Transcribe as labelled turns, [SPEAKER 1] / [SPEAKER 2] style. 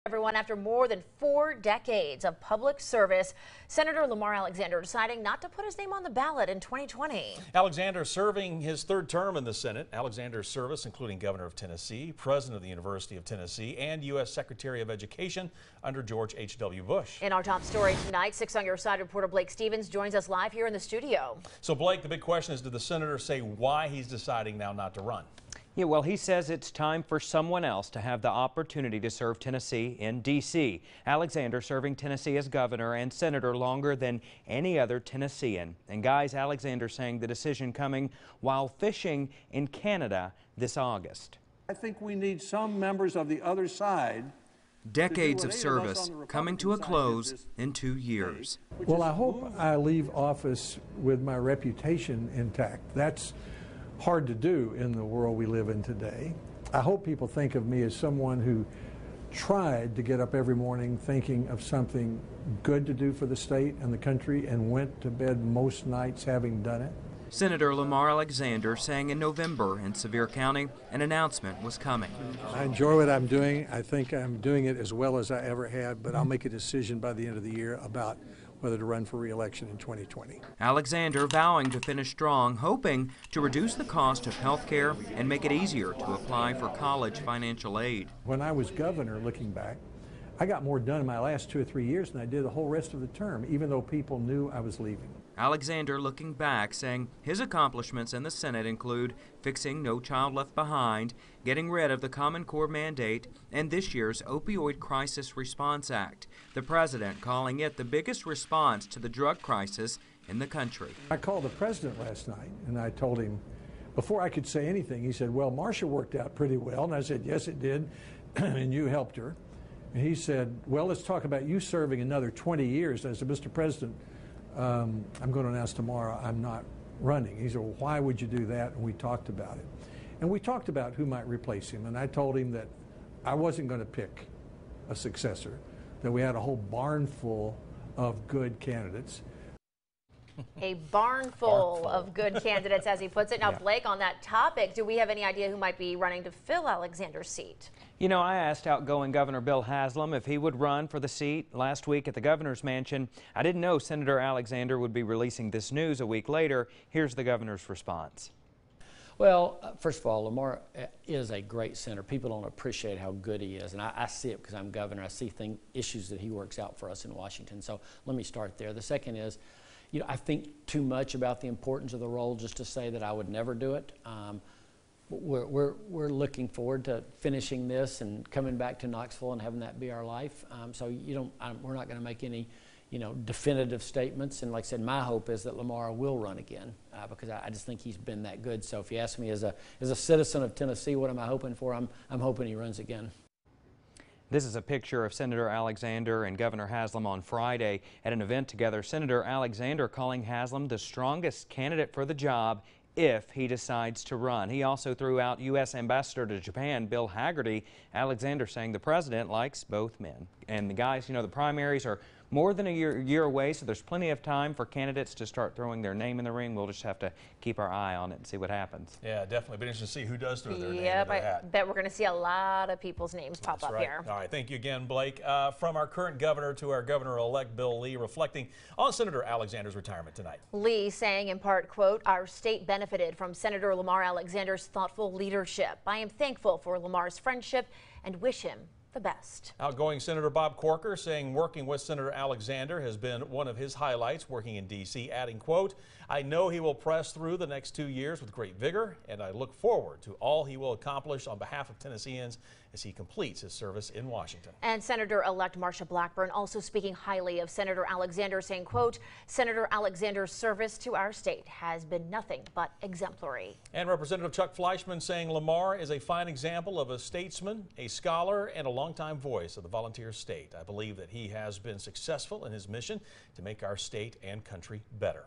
[SPEAKER 1] Everyone, after more than 4 decades of public service, Senator Lamar Alexander deciding not to put his name on the ballot in 2020.
[SPEAKER 2] Alexander serving his 3rd term in the Senate. Alexander's service including Governor of Tennessee, President of the University of Tennessee, and U.S. Secretary of Education under George H.W. Bush.
[SPEAKER 1] In our top story tonight, 6 on Your Side reporter Blake Stevens joins us live here in the studio.
[SPEAKER 2] So Blake, the big question is, did the senator say why he's deciding now not to run?
[SPEAKER 3] Yeah, well, he says it's time for someone else to have the opportunity to serve Tennessee in D.C. Alexander serving Tennessee as governor and senator longer than any other Tennessean. And guys, Alexander saying the decision coming while fishing in Canada this August.
[SPEAKER 4] I think we need some members of the other side.
[SPEAKER 3] Decades of service coming to a close in 2 years.
[SPEAKER 5] Well, I hope I leave office with my reputation intact. That's hard to do in the world we live in today. I hope people think of me as someone who tried to get up every morning thinking of something good to do for the state and the country and went to bed most nights having done it.
[SPEAKER 3] Senator Lamar Alexander saying in November in Sevier County an announcement was coming.
[SPEAKER 5] I enjoy what I'm doing. I think I'm doing it as well as I ever had, but I'll make a decision by the end of the year about whether to run for re-election in 2020.
[SPEAKER 3] Alexander vowing to finish strong, hoping to reduce the cost of health care and make it easier to apply for college financial aid.
[SPEAKER 5] When I was governor, looking back, I got more done in my last 2 or 3 years than I did the whole rest of the term, even though people knew I was leaving.
[SPEAKER 3] Alexander looking back, saying his accomplishments in the Senate include fixing No Child Left Behind, getting rid of the Common Core mandate, and this year's Opioid Crisis Response Act. The president calling it the biggest response to the drug crisis in the country.
[SPEAKER 5] I called the president last night and I told him, before I could say anything, he said, well, Marcia worked out pretty well. And I said, yes, it did, and you helped her. And he said, well, let's talk about you serving another 20 years. And I said, Mr. President, I'm going to announce tomorrow I'm not running. He said, well, why would you do that? And we talked about it. And we talked about who might replace him. And I told him that I wasn't going to pick a successor, that we had a whole barn full of good candidates.
[SPEAKER 1] A barn full of good candidates, as he puts it. Now, Blake, on that topic, do we have any idea who might be running to fill Alexander's seat?
[SPEAKER 3] You know, I asked outgoing Governor Bill Haslam if he would run for the seat last week at the governor's mansion. I didn't know Senator Alexander would be releasing this news a week later. Here's the governor's response.
[SPEAKER 6] Well, first of all, Lamar is a great senator. People don't appreciate how good he is, and I see it because I'm governor. I see issues that he works out for us in Washington. So let me start there. The second is, you know, I think too much about the importance of the role just to say that I would never do it. We're looking forward to finishing this and coming back to Knoxville and having that be our life. So we're not going to make any, definitive statements. And like I said, my hope is that Lamar will run again because I just think he's been that good. So if you ask me as a citizen of Tennessee, what am I hoping for? I'm hoping he runs again.
[SPEAKER 3] This is a picture of Senator Alexander and Governor Haslam on Friday at an event together. Senator Alexander calling Haslam the strongest candidate for the job if he decides to run. He also threw out U.S. Ambassador to Japan, Bill Hagerty. Alexander saying the president likes both men. And the guys, the primaries are more than a year away, so there's plenty of time for candidates to start throwing their name in the ring. We'll just have to keep our eye on it and see what happens.
[SPEAKER 2] Yeah, definitely. Be interesting to see who does throw their name in
[SPEAKER 1] their
[SPEAKER 2] hat.
[SPEAKER 1] I bet we're going to see a lot of people's names pop up here.
[SPEAKER 2] All right, thank you again, Blake. From our current governor to our governor-elect Bill Lee, reflecting on Senator Alexander's retirement tonight.
[SPEAKER 1] Lee saying in part, quote, our state benefited from Senator Lamar Alexander's thoughtful leadership. I am thankful for Lamar's friendship and wish him the best.
[SPEAKER 2] Outgoing Senator Bob Corker saying working with Senator Alexander has been one of his highlights working in D.C., adding, quote, I know he will press through the next 2 years with great vigor, and I look forward to all he will accomplish on behalf of Tennesseans as he completes his service in Washington.
[SPEAKER 1] And Senator-elect Marsha Blackburn also speaking highly of Senator Alexander, saying, quote, Senator Alexander's service to our state has been nothing but exemplary.
[SPEAKER 2] And Representative Chuck Fleischman saying Lamar is a fine example of a statesman, a scholar, and a longtime voice of the volunteer state. I believe that he has been successful in his mission to make our state and country better.